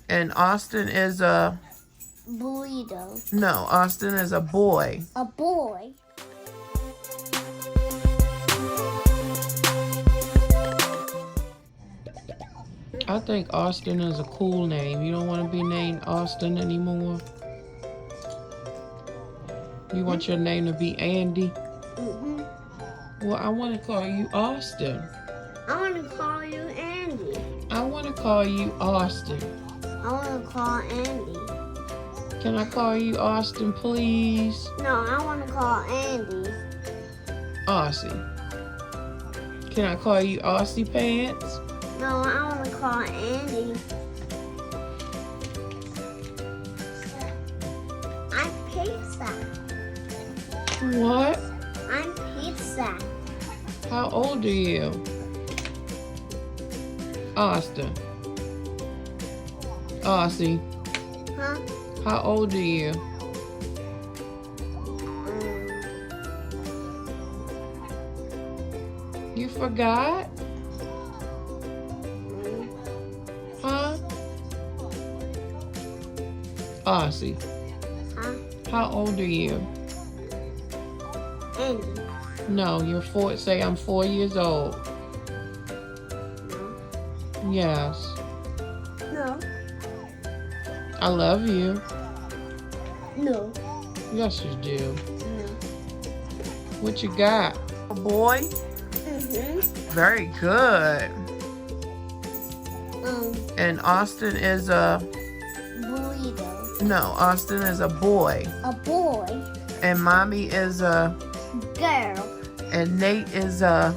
And Austin is a... burrito. No, Austin is a boy. A boy. I think Austin is a cool name. You don't want to be named Austin anymore? You want your name to be Andy? Mm-hmm. Well, I want to call you Austin. I want to call you Andy. I want to call you Austin. I want to call Andy. Can I call you Austin, please? No, I want to call Andy. Aussie. Can I call you Aussie Pants? No, I want to call Andy. I'm pizza. What? I'm pizza. How old are you? Austin. Aussie. Huh? How old are you? You forgot? Huh? Aussie. Huh? How old are you? Andy. No, you're 4. Say I'm 4 years old. No. Yes. No. I love you. No. Yes, you do. No. What you got? A boy? Mm-hmm. Very good. And Austin is a... Burrito. No, Austin is a boy. A boy. And Mommy is a... Girl. And Nate is a...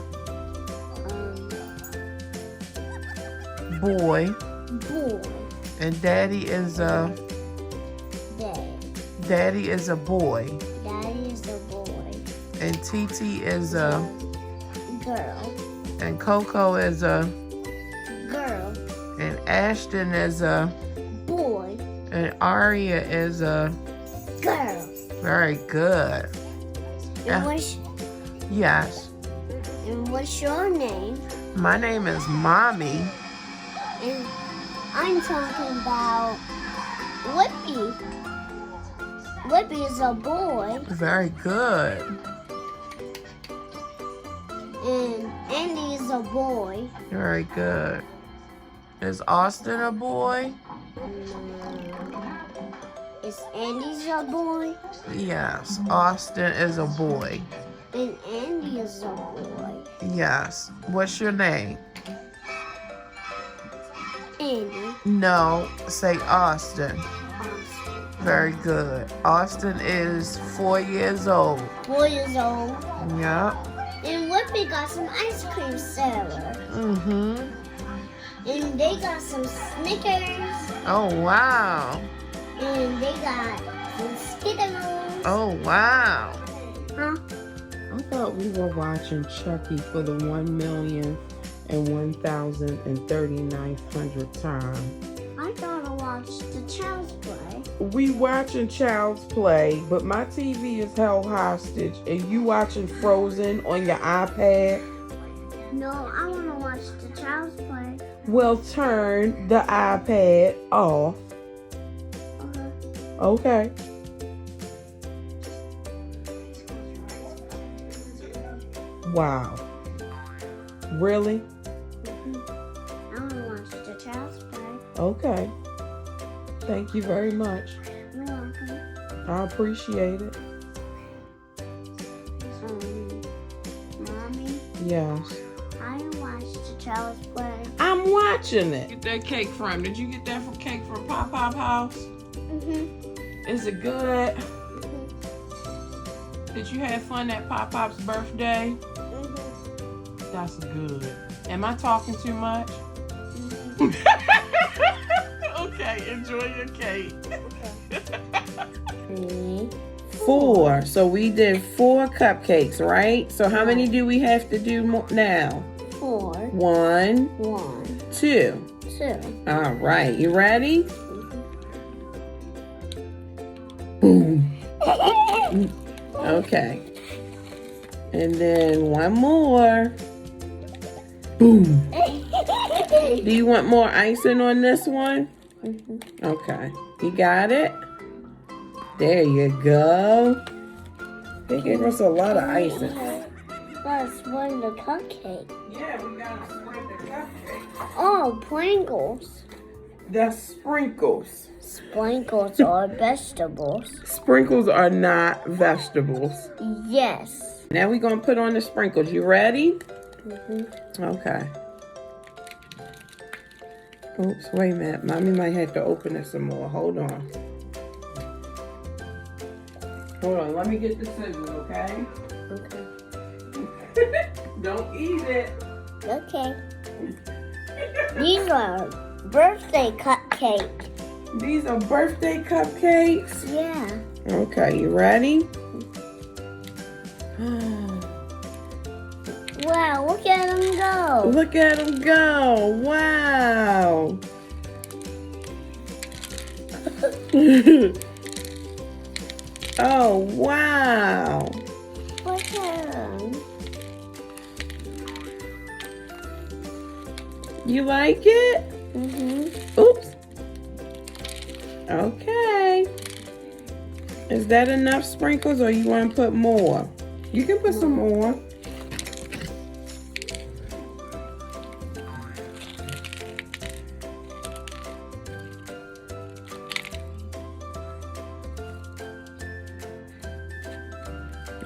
Boy. Boy. And Daddy is a... Daddy is a boy. Daddy is a boy. And TT is a... Girl. And Coco is a... Girl. And Ashton is a... Boy. And Aria is a... Girl. Very good. And Yes. what's your name? My name is Mommy. And I'm talking about Lippy. Lippy is a boy. Very good. And Andy is a boy. Very good. Is Austin a boy? Is Andy's a boy? Yes. Austin is a boy. And Andy is a boy. Yes. What's your name? Andy. No. Say Austin. Austin. Very good. Austin is 4 years old. 4 years old. Yep. And Lippy got some ice cream cellar. Mm-hmm. And they got some Snickers. Oh, wow. And they got some Skittles. Oh, wow. Huh? I thought we were watching Chucky for the 1,001,039th time. I thought I watched the Child's Play. We watching Child's Play, but my TV is held hostage, and you watching Frozen on your iPad? No, I want to watch the Child's Play. Well, turn the iPad off. Okay. Wow. Really? I want to watch the Child's Play. Okay. Thank you very much. You're welcome. I appreciate it. Mommy, Yes. I watched the Child's Play. I'm watching it. Get that cake from? Did you get that from cake from Pop House? Mm-hmm. Is it good? Did you have fun at Pop Pop's birthday? Mm-hmm. That's good. Am I talking too much? Mm-hmm. Okay, enjoy your cake. Okay. 4. So we did 4 cupcakes, right? So how many do we have to do now? 4. 1, 1, 2. 2. All right, you ready? Boom. Okay. And then one more. Boom. Do you want more icing on this one? Okay. You got it? There you go. They gave us a lot of icing. Let's spread the cupcake. Yeah, we gotta spread the cupcake. Oh, Pringles. That's sprinkles. Sprinkles are vegetables. Sprinkles are not vegetables. Yes. Now we're gonna put on the sprinkles. You ready? Okay. Oops, wait a minute. Mommy might have to open it some more. Hold on. Hold on, let me get the scissors, okay? Okay. Don't eat it. Okay. These are birthday cupcakes. These are birthday cupcakes. Yeah. Okay, you ready? Wow, look at them go. Look at them go. Wow. Oh, wow. Look at them. You like it? Oops. Okay. Is that enough sprinkles or you want to put more? You can put some more.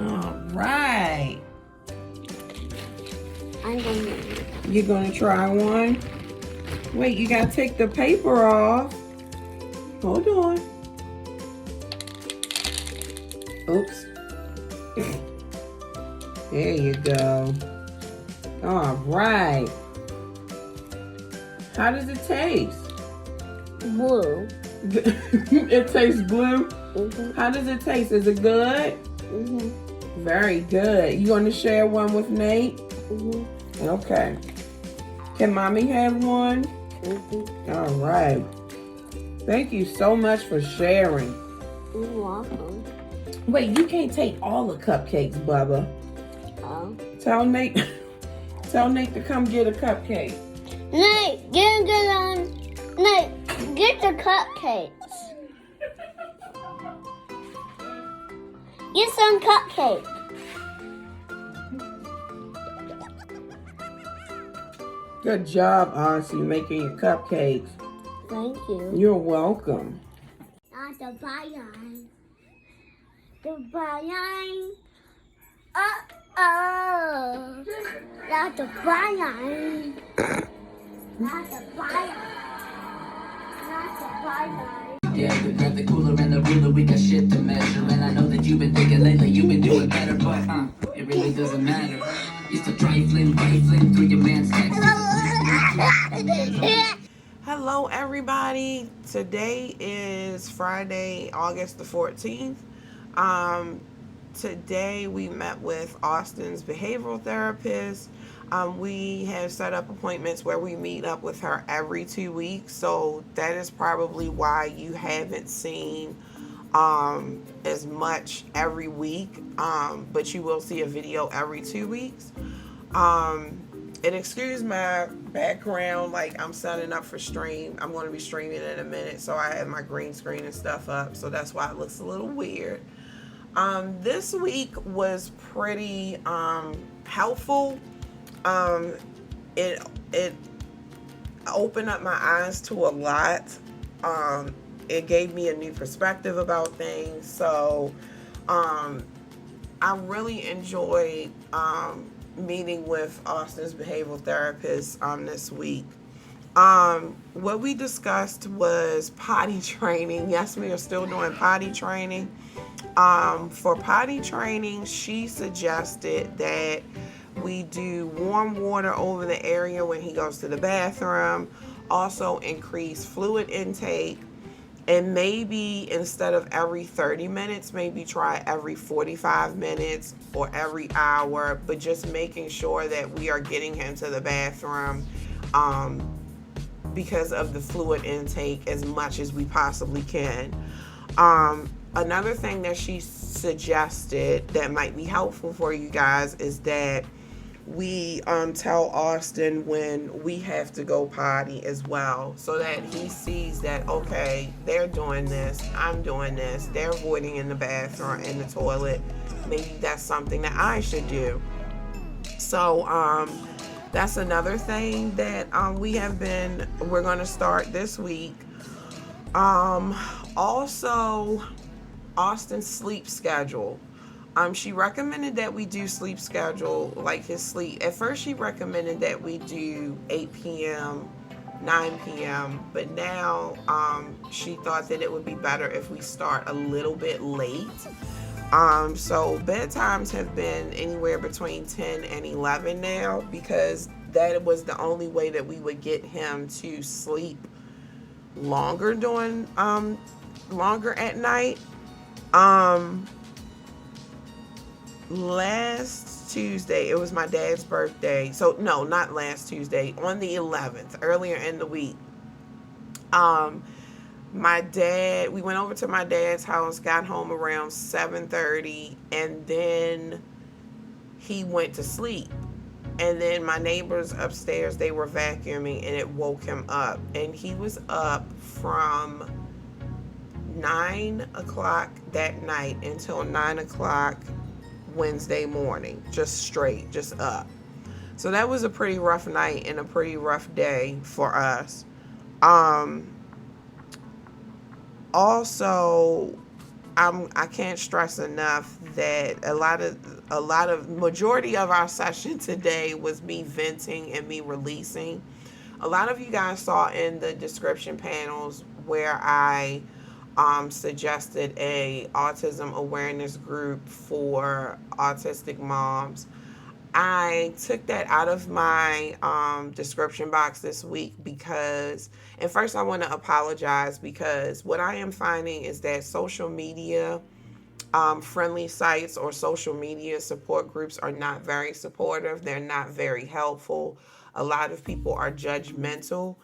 All right. You're gonna try one? Wait, you gotta take the paper off. Hold on. Oops. There you go. All right. How does it taste? Blue. It tastes blue? How does it taste? Is it good? Very good. You want to share one with Nate? Okay. Can Mommy have one? All right. Thank you so much for sharing. You're welcome. Wait, you can't take all the cupcakes, Bubba. Oh. Tell Nate to come get a cupcake. Nate, get the cupcakes. Get some cupcakes. Good job, Aussie, making your cupcakes. Thank you. You're welcome. Not the Bayern. The Bayern. Uh-oh. Not the Bayern. Not the Bayern. Not the Bayern. Yeah, we grab the cooler and the ruler, we got shit to measure. And I know that you've been thinking lately, you've been doing better, but it really doesn't matter. Used to rifling through your man's text. Hello, everybody. Today is Friday, August the 14th. Today we met with Austin's behavioral therapist. We have set up appointments where we meet up with her every 2 weeks. So that is probably why you haven't seen as much every week. But you will see a video every 2 weeks. And excuse my background, like I'm setting up for stream. I'm going to be streaming in a minute, so I have my green screen and stuff up. So that's why it looks a little weird. This week was pretty helpful. It opened up my eyes to a lot. It gave me a new perspective about things. So I really enjoyed meeting with Austin's behavioral therapist this week. What we discussed was potty training. Yes, we are still doing potty training. For potty training, she suggested that we do warm water over the area when he goes to the bathroom. Also increase fluid intake. And maybe instead of every 30 minutes, maybe try every 45 minutes or every hour, but just making sure that we are getting him to the bathroom because of the fluid intake as much as we possibly can. Another thing that she suggested that might be helpful for you guys is that we tell Austin when we have to go potty as well, so that he sees that, okay, they're doing this, I'm doing this, they're avoiding in the bathroom, in the toilet. Maybe that's something that I should do. So that's another thing that we're going to start this week. Also, Austin's sleep schedule. She recommended that we do sleep schedule, like his sleep. At first, she recommended that we do 8 p.m., 9 p.m., but now she thought that it would be better if we start a little bit late. So bedtimes have been anywhere between 10 and 11 now, because that was the only way that we would get him to sleep longer at night. Last Tuesday, it was my dad's birthday. So no, not last Tuesday, on the 11th, earlier in the week. We went over to my dad's house, got home around 7:30, and then he went to sleep. And then my neighbors upstairs, they were vacuuming, and it woke him up. And he was up from 9 o'clock that night until 9 o'clock Wednesday morning, just up. So that was a pretty rough night and a pretty rough day for us. Also, I can't stress enough that majority of our session today was me venting and me releasing. A lot of you guys saw in the description panels where I suggested a autism awareness group for autistic moms. I took that out of my description box this week because, and first I want to apologize, because what I am finding is that social media friendly sites or social media support groups are not very supportive. They're not very helpful. A lot of people are judgmental.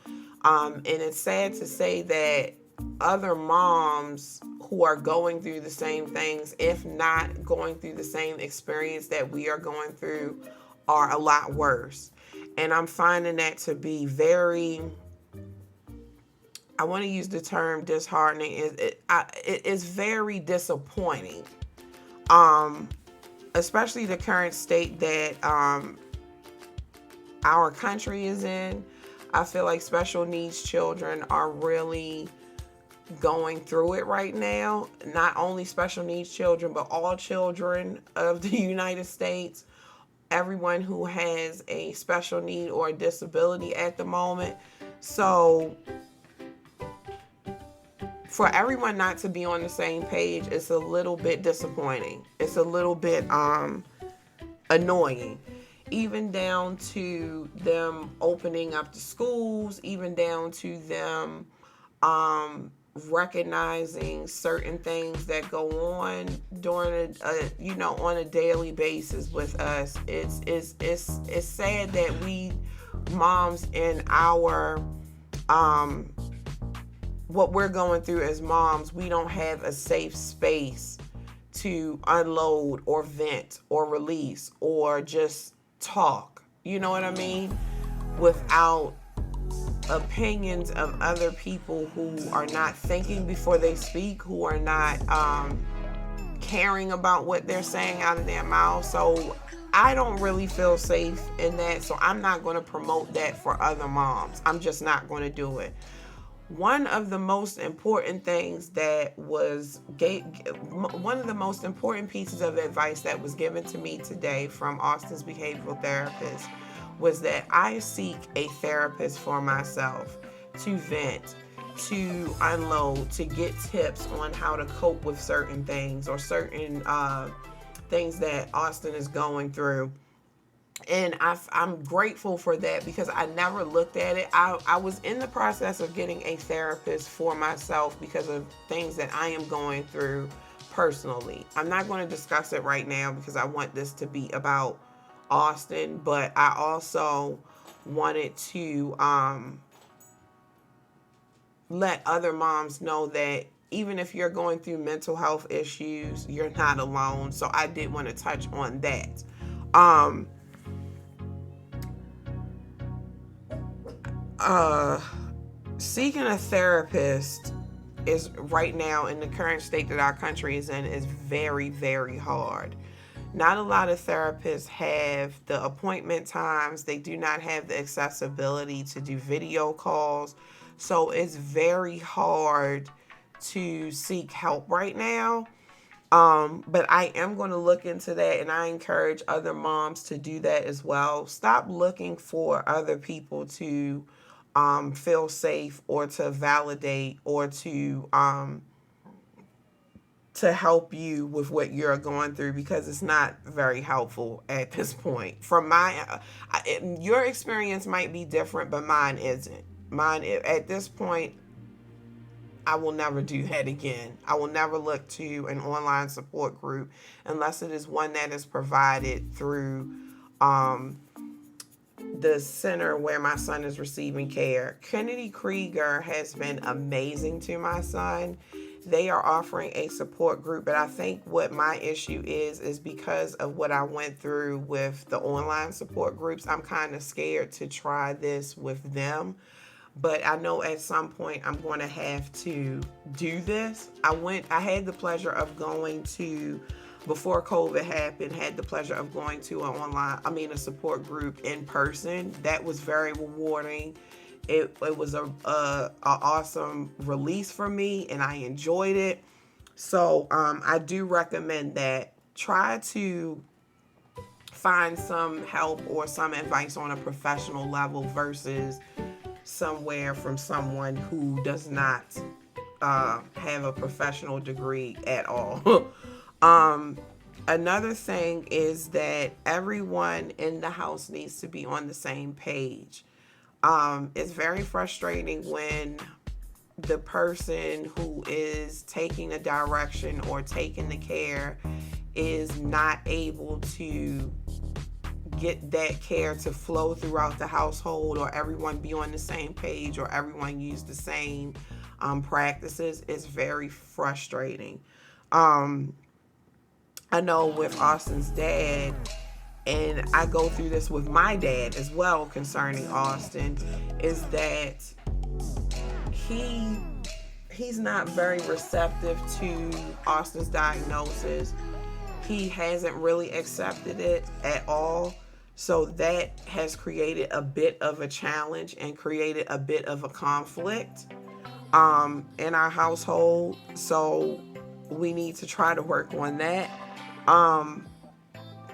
And it's sad to say that other moms who are going through the same things, if not going through the same experience that we are going through, are a lot worse. And I'm finding that to be very, I want to use the term disheartening. It is very disappointing. Especially the current state that our country is in. I feel like special needs children are really going through it right now. Not only special needs children, but all children of the United States. Everyone who has a special need or a disability at the moment. So for everyone not to be on the same page, it's a little bit disappointing. It's a little bit annoying. Even down to them opening up the schools, even down to them recognizing certain things that go on during on a daily basis with us. It's sad that we moms in our what we're going through as moms, we don't have a safe space to unload or vent or release or just talk, you know what I mean, without opinions of other people who are not thinking before they speak, who are not caring about what they're saying out of their mouth. So I don't really feel safe in that, so I'm not going to promote that for other moms. I'm just not going to do it. One of the most important things one of the most important pieces of advice that was given to me today from Austin's behavioral therapist was that I seek a therapist for myself to vent, to unload, to get tips on how to cope with certain things or certain things that Austin is going through. And I'm grateful for that because I never looked at it. I was in the process of getting a therapist for myself because of things that I am going through personally. I'm not going to discuss it right now because I want this to be about Austin, but I also wanted to let other moms know that even if you're going through mental health issues, you're not alone. So I did want to touch on that. seeking a therapist is right now in the current state that our country is in is very, very hard. Not a lot of therapists have the appointment times. They do not have the accessibility to do video calls. So it's very hard to seek help right now. But I am going to look into that, and I encourage other moms to do that as well. Stop looking for other people to feel safe or to validate or to help you with what you're going through, because it's not very helpful at this point. From your experience might be different, but mine isn't. Mine at this point, I will never do that again. I will never look to an online support group unless it is one that is provided through the center where my son is receiving care. Kennedy Krieger has been amazing to my son. They are offering a support group, but I think what my issue is because of what I went through with the online support groups. I'm kind of scared to try this with them. But I know at some point I'm going to have to do this. I had the pleasure of going to, before COVID happened, had the pleasure of going to a support group in person. That was very rewarding. It was a awesome release for me, and I enjoyed it. So I do recommend that. Try to find some help or some advice on a professional level versus somewhere from someone who does not have a professional degree at all. Another thing is that everyone in the house needs to be on the same page. It's very frustrating when the person who is taking the direction or taking the care is not able to get that care to flow throughout the household, or everyone be on the same page, or everyone use the same practices. It's very frustrating. I know with Austin's dad, and I go through this with my dad as well concerning Austin, is that he's not very receptive to Austin's diagnosis. He hasn't really accepted it at all. So that has created a bit of a challenge and created a bit of a conflict in our household. So we need to try to work on that.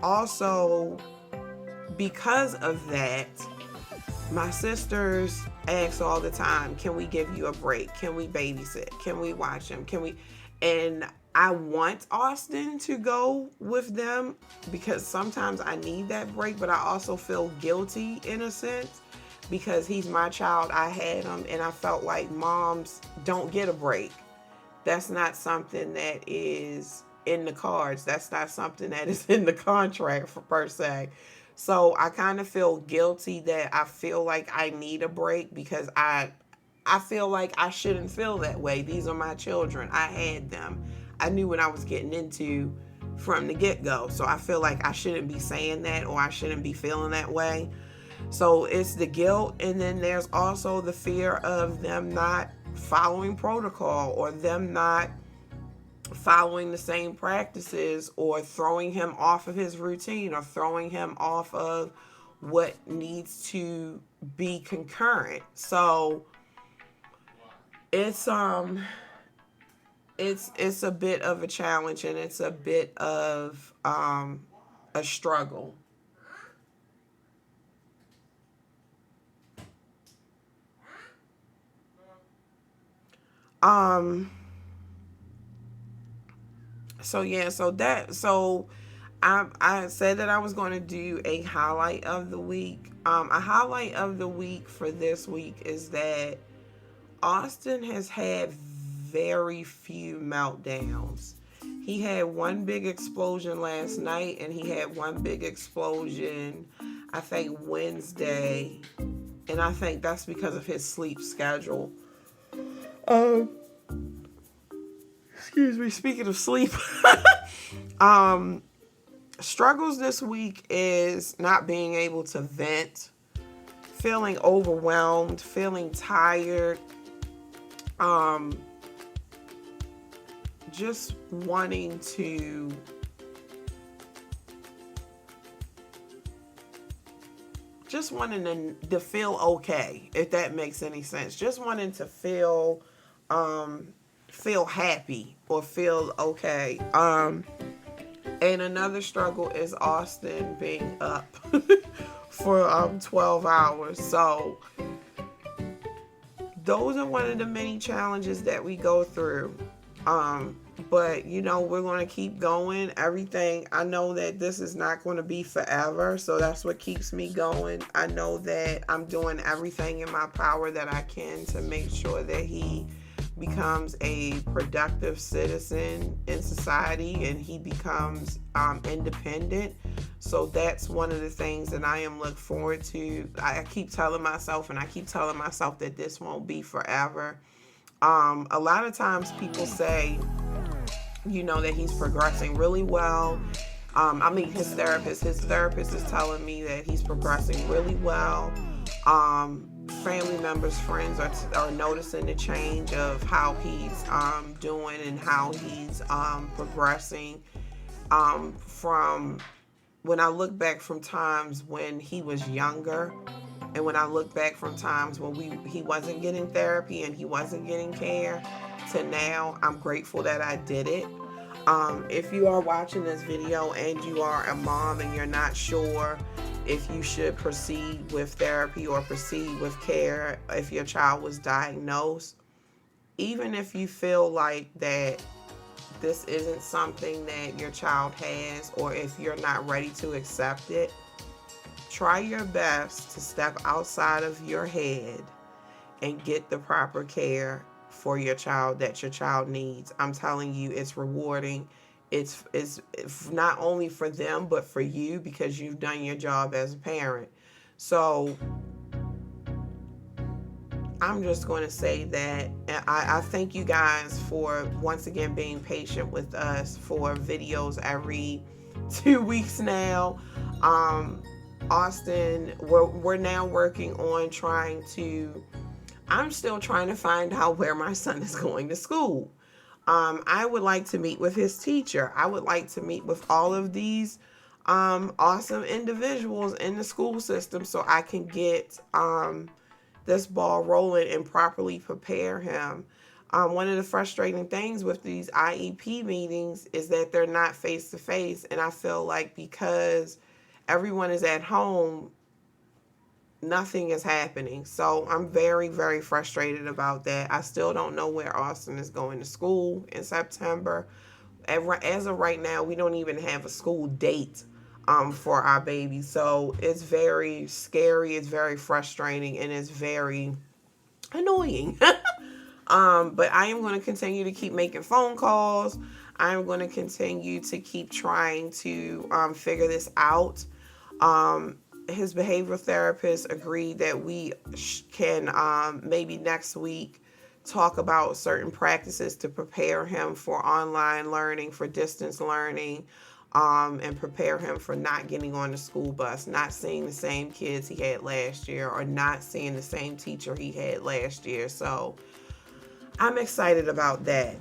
Also, because of that, my sisters ask all the time, can we give you a break? Can we babysit? Can we watch him? And I want Austin to go with them because sometimes I need that break, but I also feel guilty in a sense because he's my child. I had him, and I felt like moms don't get a break. That's not something that is in the cards. That's not something that is in the contract per se. So I kind of feel guilty that I feel like I need a break because I feel like I shouldn't feel that way. These are my children. I had them. I knew what I was getting into from the get-go. So I feel like I shouldn't be saying that, or I shouldn't be feeling that way. So it's the guilt, and then there's also the fear of them not following protocol, or them not following the same practices, or throwing him off of his routine, or throwing him off of what needs to be concurrent. So it's a bit of a challenge, and it's a bit of a struggle. So I said that I was going to do a highlight of the week. A highlight of the week for this week is that Austin has had very few meltdowns. He had one big explosion last night, and he had one big explosion, I think, Wednesday. And I think that's because of his sleep schedule. Excuse me, speaking of sleep. Struggles this week is not being able to vent feeling overwhelmed, feeling tired, just wanting to to feel okay, if that makes any sense. Just wanting to feel happy or feel okay. And another struggle is Austin being up for 12 hours. So those are one of the many challenges that we go through. But you know, we're going to keep going. Everything, I know that this is not going to be forever, so that's what keeps me going. I know that I'm doing everything in my power that I can to make sure that he becomes a productive citizen in society and he becomes independent. So that's one of the things that I am looking forward to. I keep telling myself that this won't be forever. A lot of times people say, you know, that he's progressing really well. I mean, his therapist is telling me that he's progressing really well. Family members, friends are noticing the change of how he's doing and how he's progressing. From when I look back from times when he was younger, and when I look back from times when he wasn't getting therapy and he wasn't getting care, to now, I'm grateful that I did it. If you are watching this video and you are a mom and you're not sure if you should proceed with therapy or proceed with care if your child was diagnosed, even if you feel like that this isn't something that your child has, or if you're not ready to accept it, try your best to step outside of your head and get the proper care for your child that your child needs. I'm telling you, it's rewarding. It's not only for them, but for you, because you've done your job as a parent. So I'm just going to say that I thank you guys for once again being patient with us for videos every 2 weeks now. Austin, we're now working on I'm still trying to find out where my son is going to school. I would like to meet with his teacher. I would like to meet with all of these awesome individuals in the school system so I can get this ball rolling and properly prepare him. One of the frustrating things with these IEP meetings is that they're not face-to-face, and I feel like because everyone is at home, nothing is happening. So I'm very, very frustrated about that. I still don't know where Austin is going to school in September. As of right now, we don't even have a school date for our baby. So it's very scary, it's very frustrating, and it's very annoying. But I am going to continue to keep making phone calls. I am going to continue to keep trying to figure this out. His behavioral therapist agreed that we can maybe next week talk about certain practices to prepare him for online learning, for distance learning, and prepare him for not getting on the school bus, not seeing the same kids he had last year, or not seeing the same teacher he had last year. So I'm excited about that.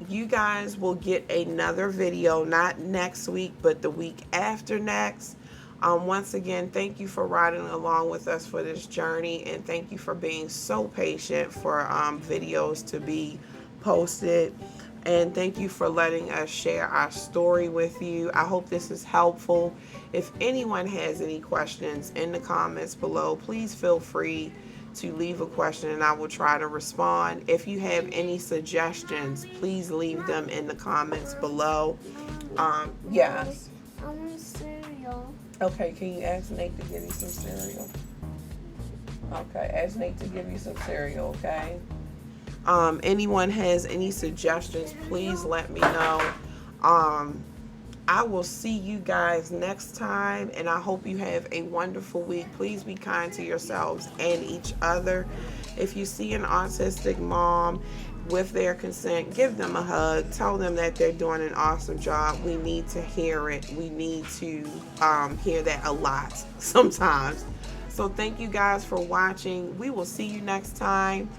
You guys will get another video, not next week, but the week after next. Once again, thank you for riding along with us for this journey, and thank you for being so patient for videos to be posted, and thank you for letting us share our story with you. I hope this is helpful. If anyone has any questions in the comments below, please feel free to leave a question and I will try to respond. If you have any suggestions, please leave them in the comments below. Yes. I want cereal. Okay, can you ask Nate to give you some cereal? Okay, ask Nate to give you some cereal, okay? Anyone has any suggestions, please let me know. I will see you guys next time, and I hope you have a wonderful week. Please be kind to yourselves and each other. If you see an autistic mom, with their consent, give them a hug. Tell them that they're doing an awesome job. We need to hear it. We need to hear that a lot sometimes. So thank you guys for watching. We will see you next time.